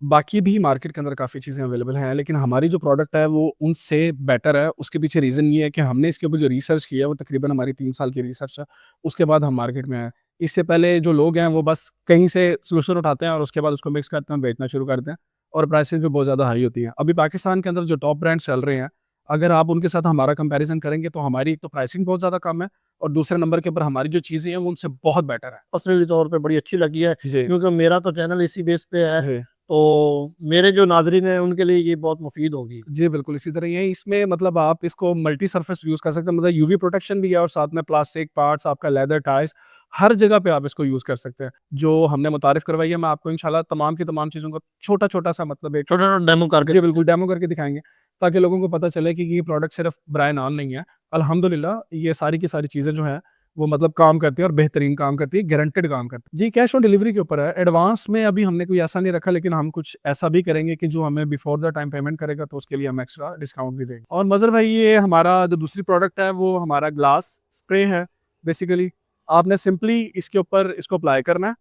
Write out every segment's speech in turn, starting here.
बाकी भी मार्केट के अंदर काफ़ी चीज़ें अवेलेबल हैं, लेकिन हमारी जो प्रोडक्ट है वो उनसे बेटर है। उसके पीछे रीज़न ये है कि हमने इसके ऊपर जो रिसर्च किया है वो तकरीबन हमारी 3 साल की रिसर्च है। उसके बाद हम मार्केट में आए। इससे पहले जो लोग हैं वो बस कहीं से सॉल्यूशन उठाते हैं और उसके बाद उसको मिक्स करते हैं और बेचना शुरू करते हैं और प्राइसेज़ भी बहुत ज़्यादा हाई होती हैं। अभी पाकिस्तान के अंदर जो टॉप ब्रांड्स चल रहे हैं, अगर आप उनके साथ हमारा कंपैरिज़न करेंगे तो हमारी एक तो प्राइसिंग बहुत ज़्यादा कम है और दूसरे नंबर के ऊपर हमारी जो चीज़ें हैं वो उनसे बहुत बेटर है। पर्सनली तौर पे बड़ी अच्छी लगी है, जी, क्योंकि मेरा तो चैनल इसी बेस पे है, जी। तो मेरे जो नाज़रीन हैं उनके लिए ये बहुत मुफ़ीद होगी। जी, बिल्कुल, इसी तरह ही है। इसमें मतलब आप इसको मल्टी सरफेस यूज़ कर सकते हैं, मतलब यूवी प्रोटेक्शन भी है और साथ में प्लास्टिक पार्ट्स, आपका लेदर, टाइल्स, हर जगह पे आप इसको यूज़ कर सकते हैं। जो हमने मुतारिफ़ करवाई है, मैं आपको इंशाल्लाह तमाम की तमाम चीज़ों का छोटा-छोटा सा मतलब एक छोटा-छोटा डेमो करके जी, बिल्कुल, डेमो करके दिखाएँगे, ताकि लोगों को पता चले कि ये प्रोडक्ट सिर्फ़ ब्रांड नाम नहीं है। अल्हम्दुलिल्लाह, ये सारी की सारी चीज़ें जो हैं, वो मतलब काम करती है और बेहतरीन काम करती है, गारंटेड काम करती है। जी, कैश ऑन डिलीवरी के ऊपर है। एडवांस में अभी हमने कोई ऐसा नहीं रखा, लेकिन हम कुछ ऐसा भी करेंगे कि जो हमें बिफोर द टाइम पेमेंट करेगा, तो उसके लिए हम एक्स्ट्रा डिस्काउंट भी देंगे। और मज़हर भाई, ये हमारा जो दूसरी प्रोडक्ट है, वो हमारा ग्लास स्प्रे है। बेसिकली आपने सिंपली इसके ऊपर इसको अप्लाई करना है,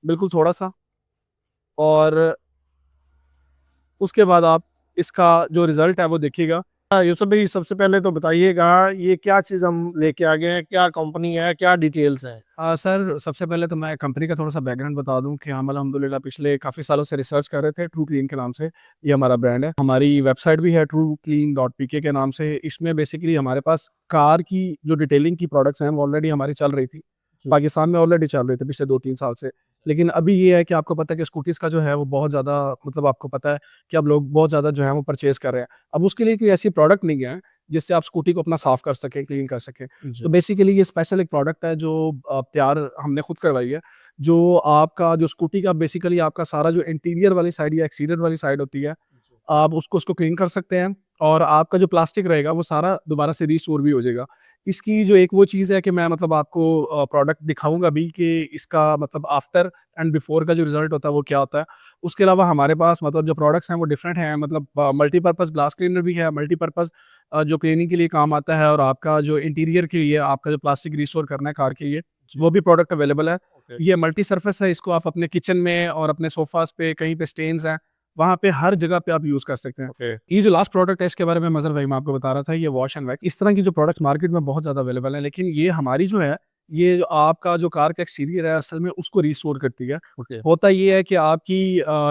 बिल्कुल थोड़ा-सा, और उसके बाद आप इसका जो रिज़ल्ट है, वो देखिएगा। हाँ, यूसुफ भाई सबसे पहले तो बताइएगा ये क्या चीज़ हम लेके आ गए हैं, क्या कंपनी है, क्या डिटेल्स हैं? सर, सबसे पहले तो मैं कंपनी का थोड़ा-सा बैकग्राउंड बता दूँ कि हम अल्हम्दुलिल्लाह पिछले काफ़ी सालों से रिसर्च कर रहे थे, ट्रू क्लीन के नाम से, ये हमारा ब्रांड है। हमारी वेबसाइट भी है trueclean.pk के नाम से। इसमें बेसिकली हमारे पास कार की जो डिटेलिंग की प्रोडक्ट्स हैं, वो ऑलरेडी हमारी चल रही थी। जी। पाकिस्तान में ऑलरेडी चल रही थी पिछले 2-3 साल से। लेकिन अभी ये है कि आपको पता है कि स्कूटीज़ का जो है वो बहुत ज़्यादा, मतलब आपको पता है कि अब लोग बहुत ज़्यादा जो है वो परचेज़ कर रहे हैं। अब उसके लिए कोई ऐसी प्रोडक्ट नहीं है, जिससे आप स्कूटी को अपना साफ़ कर सकें, क्लीन कर सकें। जी। तो बेसिकली ये स्पेशल एक प्रोडक्ट है जो तैयार हमने खुद करवाई है, जो आपका जो स्कूटी का बेसिकली आपका सारा जो इंटीरियर वाली साइड या एक्सटीरियर वाली साइड होती है, आप उसको क्लीन कर सकते हैं और आपका जो प्लास्टिक रहेगा वो सारा दोबारा से रिस्टोर भी हो जाएगा। इसकी जो एक वो चीज़ है कि मैं मतलब आपको प्रोडक्ट दिखाऊँगा भी कि इसका मतलब आफ्टर एंड बिफोर का जो रिज़ल्ट होता है वो क्या होता है। उसके अलावा हमारे पास मतलब जो प्रोडक्ट्स हैं वो डिफरेंट हैं, मतलब मल्टीपर्पज़ ग्लास क्लीनर भी है, मल्टीपर्पज़ जो क्लीनिंग के लिए काम आता है, और आपका जो इंटीरियर के लिए आपका जो प्लास्टिक रिस्टोर करना है कार के लिए, जी। वो भी प्रोडक्ट अवेलेबल है। ओके। ये मल्टी सरफेस है, इसको आप अपने किचन में और अपने सोफ़ाज़ पे, कहीं पे स्टेन्स हैं, वहाँ पे हर जगह पे आप यूज़ कर सकते हैं। ओके। ये जो लास्ट प्रोडक्ट है इसके बारे में मज़हर भाई मैं आपको बता रहा था, ये वॉश एंड वैक्स। इस तरह की जो प्रोडक्ट्स मार्केट में बहुत ज़्यादा अवेलेबल हैं, लेकिन ये हमारी जो है, ये जो आपका जो कार का एक्सटीरियर है असल में उसको रिस्टोर करती है। ओके। होता ये है कि आपकी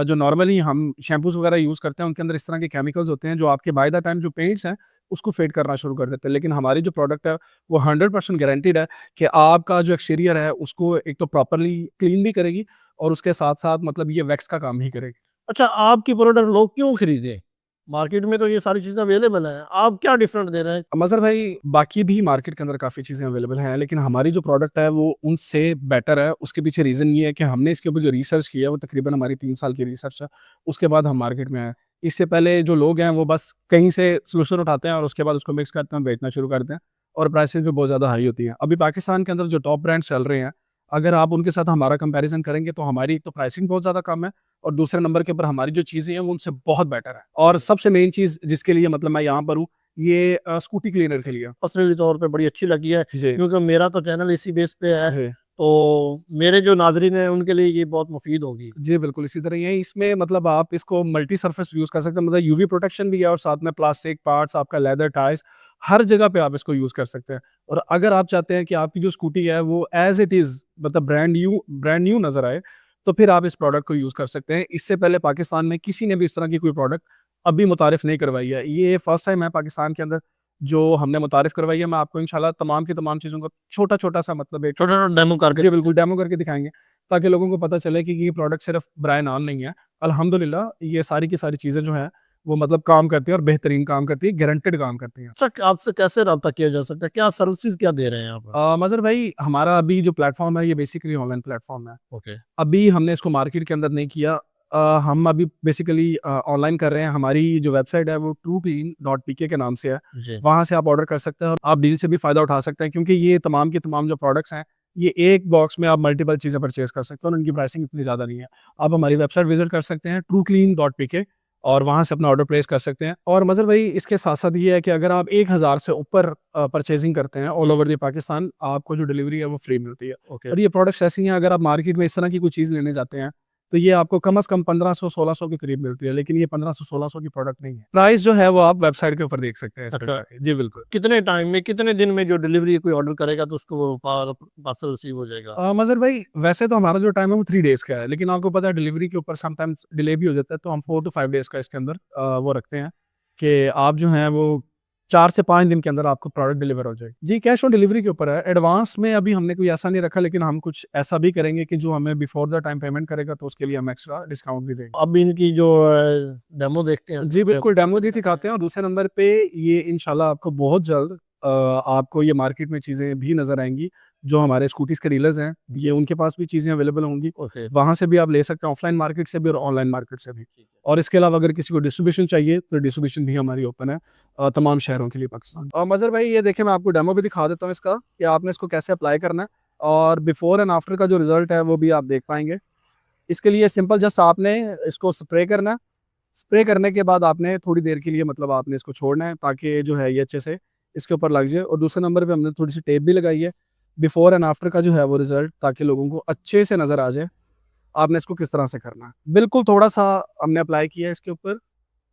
जो नॉर्मली हम शैम्पूज़ वगैरह यूज़ करते हैं, उनके अंदर इस तरह के केमिकल्स होते हैं जो आपके बाय द टाइम जो पेंट्स हैं, उसको फेड करना शुरू कर देते हैं। लेकिन हमारी जो प्रोडक्ट है, वो 100% गारंटीड है कि आपका जो एक्सटीरियर है, उसको एक तो प्रॉपर्ली क्लीन भी करेगी और उसके साथ-साथ मतलब ये वैक्स का काम ही करेगी। अच्छा, आपकी प्रोडक्ट लोग क्यों खरीदें? मार्केट में तो ये सारी चीज़ें अवेलेबल हैं, आप क्या डिफरेंट दे रहे हैं? मज़हर भाई, बाकी भी मार्केट के अंदर काफ़ी चीज़ें अवेलेबल हैं, लेकिन हमारी जो प्रोडक्ट है वो उनसे बेटर है। उसके पीछे रीज़न ये है कि हमने इसके ऊपर जो रिसर्च किया है वो तकरीबन हमारी 3 साल की रिसर्च है। उसके बाद हम मार्केट में आए। इससे पहले जो लोग हैं वो बस कहीं से सॉल्यूशन उठाते हैं और उसके बाद उसको मिक्स करते हैं, बेचना शुरू करते हैं और प्राइसेज़ भी बहुत ज़्यादा हाई होती हैं। अभी पाकिस्तान के अंदर जो टॉप ब्रांड्स चल रहे हैं, अगर आप उनके साथ हमारा कंपैरिज़न करेंगे तो हमारी एक तो प्राइसिंग बहुत ज़्यादा कम है और दूसरे नंबर के ऊपर हमारी जो चीज़ें हैं वो उनसे बहुत बेटर है। और सबसे मेन चीज़ जिसके लिए मतलब मैं यहाँ पर हूँ, ये स्कूटी क्लीनर के लिए। पर्सनली तौर पे बड़ी अच्छी लगी है, जी, क्योंकि मेरा तो चैनल इसी बेस पे है, जी। तो मेरे जो नाज़रीन हैं उनके लिए ये बहुत मुफ़ीद होगी। जी, बिल्कुल, इसी तरह ही है। इसमें मतलब आप इसको मल्टी सरफेस यूज़ कर सकते हैं, मतलब यूवी प्रोटेक्शन भी है और साथ में प्लास्टिक पार्ट्स, आपका लेदर, टाइल्स, हर जगह पे आप इसको यूज़ कर सकते हैं। और अगर आप चाहते हैं कि आपकी जो स्कूटी है वो एज़ इट इज़ मतलब ब्रांड न्यू नज़र आए, तो फिर आप इस प्रोडक्ट को यूज़ कर सकते हैं। इससे पहले पाकिस्तान में किसी ने भी इस तरह की कोई प्रोडक्ट अभी मुतारिफ़ नहीं करवाई है। ये फर्स्ट टाइम है पाकिस्तान के अंदर जो हमने मुतारिफ़ करवाई है। मैं आपको इंशाल्लाह तमाम की तमाम चीज़ों का छोटा-छोटा सा मतलब एक छोटा-छोटा डेमो करके जी, बिल्कुल, डेमो करके दिखाएँगे, ताकि लोगों को पता चले कि ये प्रोडक्ट सिर्फ़ ब्राय नाम नहीं है। अल्हम्दुलिल्लाह, ये सारी की सारी चीज़ें जो हैं, वो मतलब काम करती हैं और बेहतरीन काम करती हैं, गारंटेड काम करती हैं। अच्छा, आपसे कैसे राब्ता किया जा सकता है? क्या सर्विसेज़ क्या दे रहे हैं आप? मज़हर भाई, हमारा अभी जो प्लेटफ़ॉर्म है, ये बेसिकली ऑनलाइन प्लेटफ़ॉर्म है। ओके। अभी हमने इसको मार्केट के अंदर नहीं किया। हम अभी बेसिकली ऑनलाइन कर रहे हैं। हमारी जो वेबसाइट है, वो trueclean.pk के नाम से है। जी। वहाँ से आप ऑर्डर कर सकते हैं और आप डील से भी फ़ायदा उठा सकते हैं, क्योंकि ये तमाम के तमाम जो प्रोडक्ट्स हैं, ये एक बॉक्स में आप मल्टीपल चीज़ें परचेज़ कर सकते हैं और उनकी प्राइसिंग इतनी ज़्यादा नहीं है। आप हमारी वेबसाइट विज़िट कर सकते हैं trueclean.pk, और वहाँ से अपना ऑर्डर प्लेस कर सकते हैं। और मज़हर भाई, इसके साथ-साथ ये है कि अगर आप 1000 से ऊपर परचेज़िंग करते हैं ऑल ओवर द पाकिस्तान, आपको जो डिलीवरी है वो फ्री मिलती है। ओके। और ये प्रोडक्ट्स ऐसी हैं, अगर आप मार्केट में इस तरह की कोई चीज़ लेने जाते हैं, तो ये आपको कम से कम 1500-1600 के करीब मिलती है, लेकिन ये 1500-1600 की प्रोडक्ट नहीं है। प्राइस जो है वो आप वेबसाइट के ऊपर देख सकते हैं इस अच्छा। प्रोडक्ट की। जी बिल्कुल। कितने टाइम में, कितने दिन में जो डिलीवरी कोई ऑर्डर करेगा तो उसको पार्सल रिसीव हो जाएगा? मज़हर भाई, वैसे तो हमारा जो टाइम है वो 3 डेज़ का है, लेकिन आपको पता है डिलीवरी के ऊपर समटाइम्स डिले भी हो जाता है, तो हम 4 टू 5 डेज़ का इसके अंदर वो रखते हैं कि आप जो हैं वो 4 से 5 दिन के अंदर आपको प्रोडक्ट डिलीवर हो जाएगी। जी, कैश ऑन डिलीवरी के ऊपर है। एडवांस में अभी हमने कोई ऐसा नहीं रखा, लेकिन हम कुछ ऐसा भी करेंगे कि जो हमें बिफोर द टाइम पेमेंट करेगा तो उसके लिए हम एक्स्ट्रा डिस्काउंट भी देंगे। अब इनकी जो डेमो देखते हैं। जी बिल्कुल, डेमो भी दिखाते हैं और दूसरे नंबर पे ये इंशाल्लाह आपको बहुत जल्द आपको ये मार्केट में चीज़ें भी नज़र आएँगी, जो हमारे स्कूटीज़ के डीलर्स हैं, ये उनके पास भी चीज़ें अवेलेबल होंगी। ओके। वहाँ से भी आप ले सकते हैं, ऑफलाइन मार्केट से भी और ऑनलाइन मार्केट से भी। ठीक है। और इसके अलावा अगर किसी को डिस्ट्रीब्यूशन चाहिए, तो डिस्ट्रीब्यूशन भी हमारी ओपन है तमाम शहरों के लिए पाकिस्तान। और मज़हर भाई, ये देखिए मैं आपको डेमो भी दिखा देता हूँ इसका कि आपने इसको कैसे अप्लाई करना है और बिफोर एंड आफ्टर का जो रिज़ल्ट है वो भी आप देख पाएँगे। इसके लिए सिंपल जस्ट आपने इसको स्प्रे करना है। स्प्रे करने के बाद आपने थोड़ी देर के लिए मतलब आपने इसको छोड़ना है ताकि जो है ये अच्छे से इसके ऊपर लग जाए, और दूसरे नंबर पे हमने थोड़ी सी टेप भी लगाई है बिफोर एंड आफ्टर का जो है वो रिजल्ट, ताकि लोगों को अच्छे से नज़र आ जाए आपने इसको किस तरह से करना है। बिल्कुल थोड़ा सा हमने अप्लाई किया है इसके ऊपर,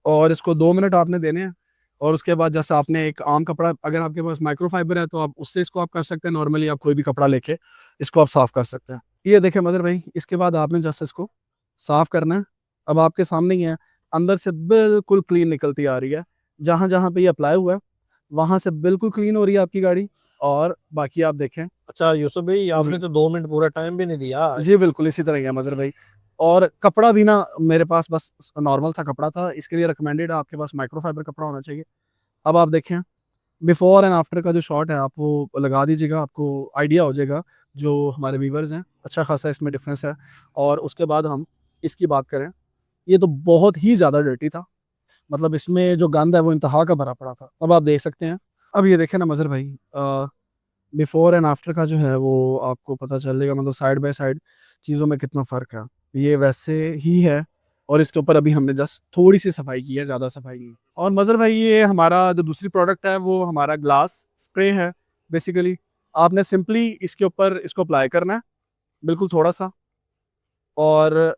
और इसको 2 मिनट आपने देने हैं। और उसके बाद जैसे आपने एक आम कपड़ा, अगर आपके पास माइक्रोफाइबर है तो आप उससे इसको आप कर सकते हैं, नॉर्मली आप कोई भी कपड़ा लेके इसको आप साफ़ कर सकते हैं। ये देखें मदर भाई, इसके बाद आपने जैसे इसको साफ़ करना है। अब आपके सामने ही है, अंदर से बिल्कुल क्लीन निकलती आ रही है। जहाँ-जहाँ पे ये अप्लाई हुआ है, वहाँ से बिल्कुल क्लीन हो रही है आपकी गाड़ी। और बाकी आप देखें। अच्छा यूसुफ भाई, आपने तो 2 मिनट पूरा टाइम भी नहीं दिया। जी, बिल्कुल इसी तरह ही है मज़हर भाई। और कपड़ा भी ना मेरे पास बस नॉर्मल सा कपड़ा था, इसके लिए रिकमेंडेड है आपके पास माइक्रोफाइबर कपड़ा होना चाहिए। अब आप देखें, बिफोर एंड आफ्टर का जो शॉट है आप वो लगा दीजिएगा, आपको आइडिया हो जाएगा जो हमारे व्यूअर्स हैं, अच्छा खासा इसमें डिफरेंस है। और उसके बाद हम इसकी बात करें, ये तो बहुत ही ज़्यादा डर्टी था, मतलब इसमें जो गंद है वो इंतहा का भरा पड़ा था। अब आप देख सकते हैं। अब ये देखें ना मज़हर भाई, बिफोर एंड आफ्टर का जो है वो आपको पता चलेगा, मतलब साइड बाय साइड चीज़ों में कितना फ़र्क है। ये वैसे ही है, और इसके ऊपर अभी हमने जस्ट थोड़ी सी सफाई की है, ज़्यादा सफाई नहीं। और मज़हर भाई, ये हमारा जो दूसरी प्रोडक्ट है वो हमारा ग्लास स्प्रे है। बेसिकली आपने सिंपली इसके ऊपर इसको अप्लाई करना है, बिल्कुल थोड़ा सा। और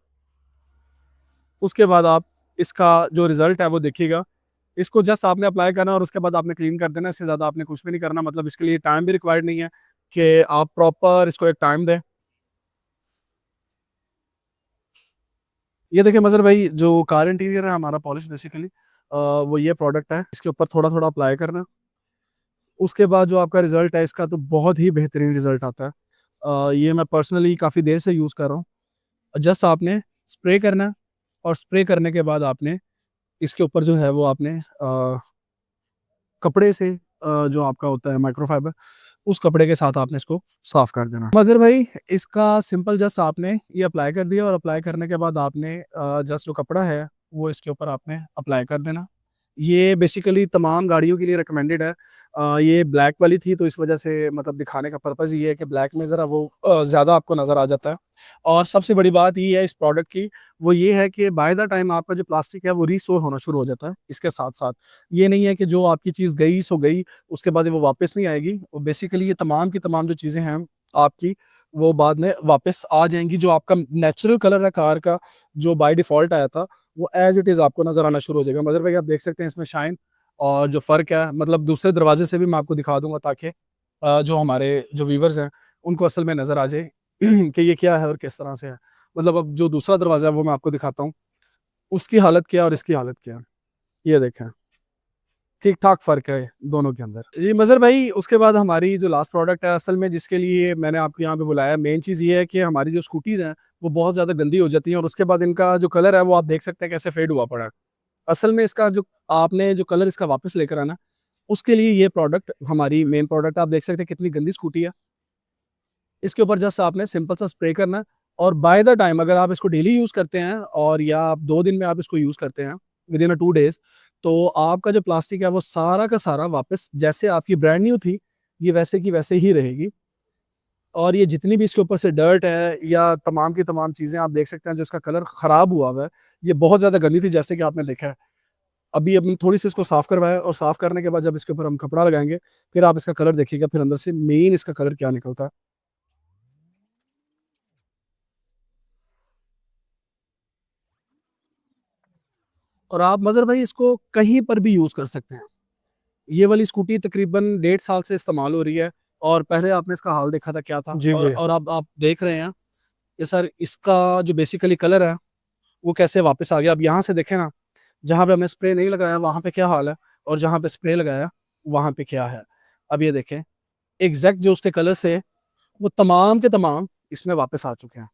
उसके बाद आप इसका जो रिज़ल्ट है वो देखिएगा। इसको जस्ट आपने अप्लाई करना है और उसके बाद आपने क्लीन कर देना है, इससे ज़्यादा आपने कुछ भी नहीं करना। मतलब इसके लिए टाइम भी रिक्वायर्ड नहीं है कि आप प्रॉपर इसको एक टाइम दें। ये देखिए मज़हर भाई, जो कार इंटीरियर है हमारा पॉलिश बेसिकली वो ये प्रोडक्ट है। इसके ऊपर थोड़ा-थोड़ा अप्लाई करना है। उसके बाद जो आपका रिज़ल्ट है इसका तो बहुत ही बेहतरीन रिज़ल्ट आता है। ये मैं पर्सनली काफ़ी देर से यूज़ कर रहा हूँ। जस्ट आपने स्प्रे करना है, और स्प्रे करने के बाद आपने इसके ऊपर जो है वो आपने कपड़े से जो आपका होता है माइक्रोफाइबर, उस कपड़े के साथ आपने इसको साफ कर देना। मज़हर भाई, इसका सिंपल जस्ट आपने ये अप्लाई कर दिया, और अप्लाई करने के बाद आपने जस्ट जो कपड़ा है वो इसके ऊपर आपने अप्लाई कर देना। ये बेसिकली तमाम गाड़ियों के लिए रिकमेंडेड है। ये ब्लैक वाली थी तो इस वजह से मतलब दिखाने का पर्पज़ ये है कि ब्लैक में ज़रा वो ज़्यादा आपको नज़र आ जाता है। और सबसे बड़ी बात ये है इस प्रोडक्ट की, वो ये है कि बाय द टाइम आपका जो प्लास्टिक है वो रीस्टोर होना शुरू हो जाता है इसके साथ-साथ। ये नहीं है कि जो आपकी चीज़ गई सो गई, उसके बाद वो वापस नहीं आएगी। वो बेसिकली ये तमाम की तमाम जो चीज़ें हैं आपकी, वो बाद में वापस आ जाएँगी। जो आपका नेचुरल कलर है कार का, जो बाय डिफ़ॉल्ट आया था, वो एज़ इट इज़ आपको नज़र आना शुरू हो जाएगा। मदर भाई, आप देख सकते हैं इसमें शाइन और जो फ़र्क है, मतलब दूसरे दरवाजे से भी मैं आपको दिखा दूँगा ताकि जो हमारे जो व्यूअर्स हैं उनको असल में नज़र आ जाए कि ये क्या है और किस तरह से है। मतलब अब जो दूसरा दरवाज़ा है वो मैं आपको दिखाता हूँ, उसकी हालत क्या है और इसकी हालत क्या है। ये देखें, ठीक-ठाक फ़र्क है दोनों के अंदर। जी मज़हर भाई, उसके बाद हमारी जो लास्ट प्रोडक्ट है असल में जिसके लिए मैंने आपको यहाँ पे बुलाया, मेन चीज़ ये है कि हमारी जो स्कूटीज़ हैं वो बहुत ज़्यादा गंदी हो जाती हैं, और उसके बाद इनका जो कलर है वो आप देख सकते हैं कैसे फेड हुआ पड़ा है। असल में इसका जो आपने जो कलर इसका वापस लेकर आना, उसके लिए ये प्रोडक्ट हमारी मेन प्रोडक्ट। आप देख सकते हैं कितनी गंदी स्कूटी है। इसके ऊपर जस्ट आपने सिंपल सा स्प्रे करना है, और बाय द टाइम अगर आप इसको डेली यूज़ करते हैं और या आप 2 दिन में आप इसको यूज़ करते हैं, विदिन 2 डेज़, तो आपका जो प्लास्टिक है वो सारा का सारा वापस जैसे आपकी ब्रांड न्यू थी, ये वैसे की वैसे ही रहेगी। और ये जितनी भी इसके ऊपर से डर्ट है या तमाम की तमाम चीज़ें आप देख सकते हैं, जो इसका कलर ख़राब हुआ हुआ है, ये बहुत ज़्यादा गंदी थी जैसे कि आपने देखा है। अभी हमने थोड़ी-सी इसको साफ़ करवाया, और साफ़ करने के बाद जब इसके ऊपर हम कपड़ा लगाएँगे, फिर आप इसका कलर देखिएगा, फिर अंदर से मेन इसका कलर क्या निकलता है। और आप मज़र भाई इसको कहीं पर भी यूज़ कर सकते हैं। ये वाली स्कूटी तकरीबन 1.5 साल से इस्तेमाल हो रही है और पहले आपने इसका हाल देखा था क्या था, जी भैया। और अब आप देख रहे हैं कि सर इसका जो बेसिकली कलर है वो कैसे वापस आ गया। अब यहाँ से देखें ना, जहाँ पे हमने स्प्रे नहीं लगाया वहाँ पे क्या हाल है, और जहाँ पे स्प्रे लगाया वहाँ पे क्या है। अब ये देखें एग्जैक्ट जो उसके कलर से वो तमाम के तमाम इसमें वापस आ चुके हैं।